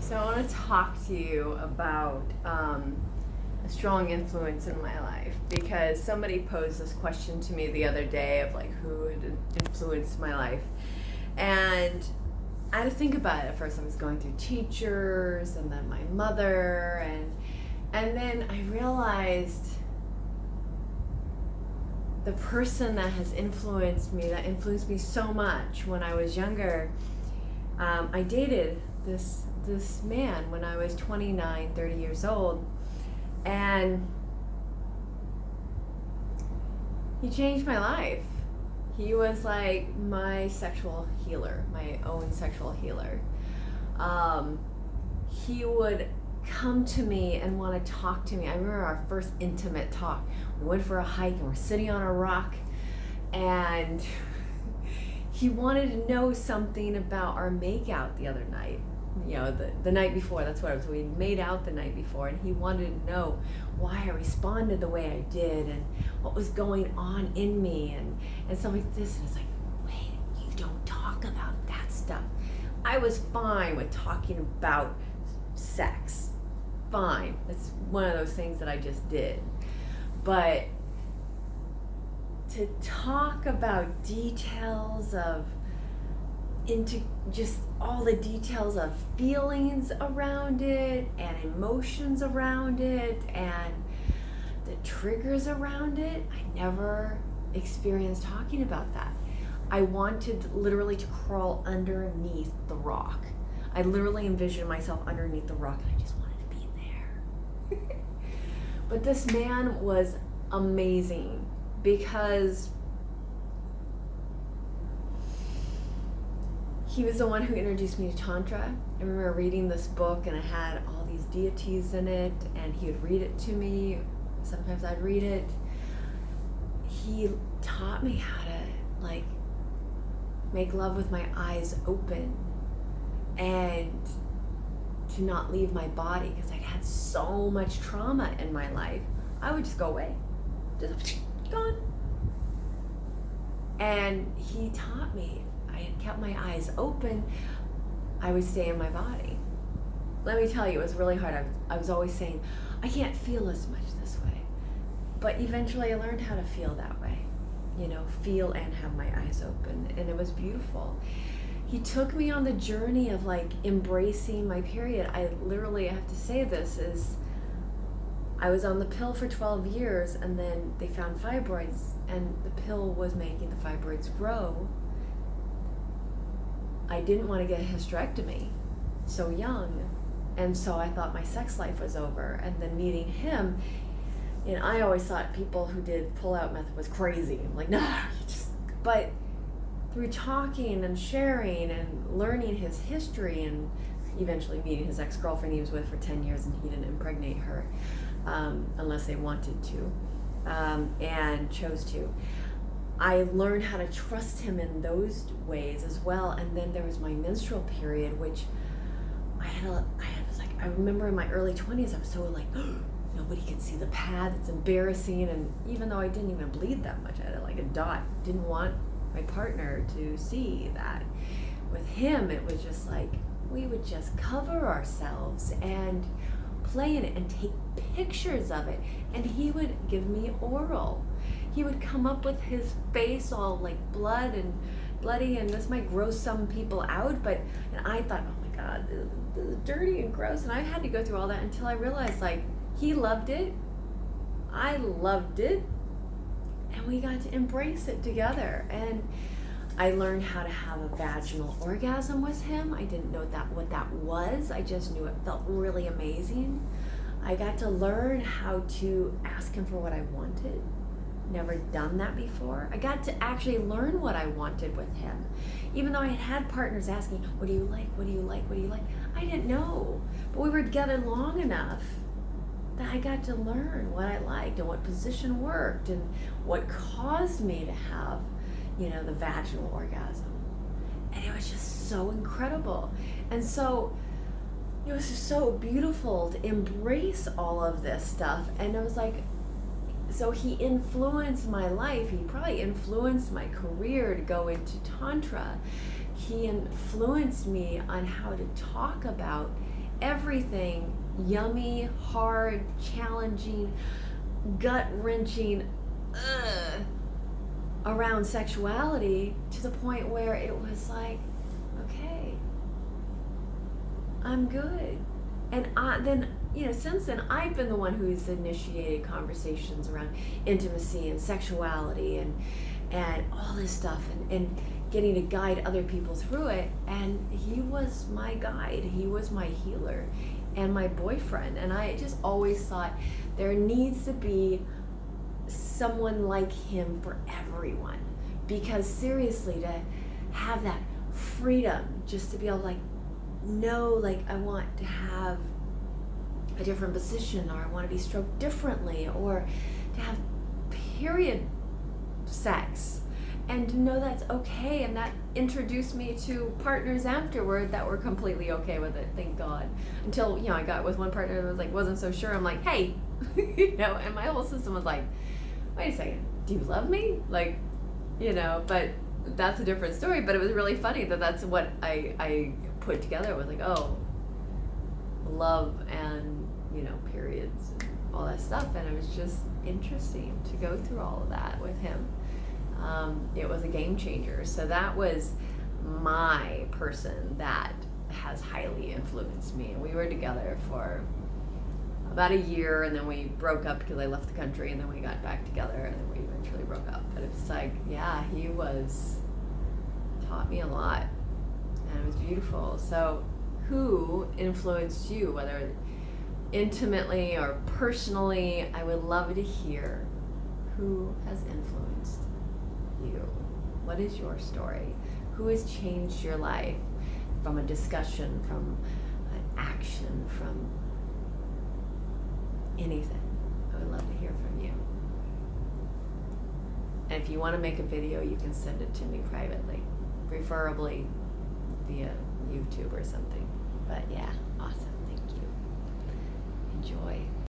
So I want to talk to you about a strong influence in my life, because somebody posed this question to me the other day of like who had influenced my life, and I had to think about it. At first I was going through teachers and then my mother, and then I realized the person that has influenced me so much when I was younger. I dated this man when I was 29, 30 years old, and he changed my life. He was like my sexual healer, my own sexual healer. He would come to me and want to talk to me. I remember our first intimate talk. We went for a hike and we're sitting on a rock, and he wanted to know something about our makeout the other night. You know, the night before, that's what it was. We made out the night before, and he wanted to know why I responded the way I did and what was going on in me and stuff like this. And it's like, wait, you don't talk about that stuff. I was fine with talking about sex. Fine. It's one of those things that I just did. But to talk about details into just all the details of feelings around it and emotions around it and the triggers around it, I never experienced talking about that. I wanted literally to crawl underneath the rock. I literally envisioned myself underneath the rock, and I just wanted to be there. But this man was amazing, because he was the one who introduced me to tantra. I remember reading this book, and it had all these deities in it, and he would read it to me. Sometimes I'd read it. He taught me how to like make love with my eyes open and to not leave my body, because I'd had so much trauma in my life. I would just go away, just gone. And he taught me, I had kept my eyes open, I would stay in my body. Let me tell you, it was really hard. I was always saying, I can't feel as much this way. But eventually I learned how to feel that way. You know, feel and have my eyes open. And it was beautiful. He took me on the journey of like embracing my period. I have to say this, is I was on the pill for 12 years, and then they found fibroids, and the pill was making the fibroids grow. I didn't want to get a hysterectomy so young, and so I thought my sex life was over. And then meeting him, and I always thought people who did pull-out method was crazy. I'm like, no, but through talking and sharing and learning his history, and eventually meeting his ex-girlfriend he was with for 10 years, and he didn't impregnate her unless they wanted to and chose to. I learned how to trust him in those ways as well. And then there was my menstrual period, which I remember in my early 20s, I was so like, nobody could see the pad, it's embarrassing. And even though I didn't even bleed that much, I had like a dot, didn't want my partner to see that. With him, it was just like, we would just cover ourselves and play in it and take pictures of it. And he would give me oral. He would come up with his face all like bloody, and this might gross some people out, and I thought, oh my God, this is dirty and gross. And I had to go through all that until I realized like he loved it, I loved it, and we got to embrace it together. And I learned how to have a vaginal orgasm with him. I didn't know what that was. I just knew it felt really amazing. I got to learn how to ask him for what I wanted. Never done that before. I got to actually learn what I wanted with him. Even though I had had partners asking, what do you like? What do you like? What do you like? I didn't know. But we were together long enough that I got to learn what I liked and what position worked and what caused me to have, the vaginal orgasm. And it was just so incredible. And so it was just so beautiful to embrace all of this stuff. And it was like, so he influenced my life. He probably influenced my career to go into Tantra. He influenced me on how to talk about everything yummy, hard, challenging, gut-wrenching around sexuality, to the point where it was like, okay, I'm good. And then, since then, I've been the one who's initiated conversations around intimacy and sexuality and all this stuff, and getting to guide other people through it. And he was my guide. He was my healer and my boyfriend. And I just always thought there needs to be someone like him for everyone. Because seriously, to have that freedom, just to be able to know, I want to have a different position, or I want to be stroked differently, or to have period sex, and to know that's okay. And that introduced me to partners afterward that were completely okay with it, thank God. Until, I got with one partner that was wasn't so sure. I'm like, hey, and my whole system was like, wait a second, do you love me? But that's a different story. But it was really funny that's what I put together. It was like, oh, love and, periods and all that stuff. And it was just interesting to go through all of that with him. It was a game changer. So that was my person that has highly influenced me. And we were together for about a year, and then we broke up because I left the country, and then we got back together, and then we eventually broke up. But it's like, yeah, he taught me a lot, and it was beautiful. So who influenced you, whether intimately or personally? I would love to hear who has influenced you. What is your story? Who has changed your life, from a discussion, from an action, from anything? I would love to hear from you. And if you want to make a video, you can send it to me privately, preferably via YouTube or something. But yeah, awesome. Thank you. Enjoy.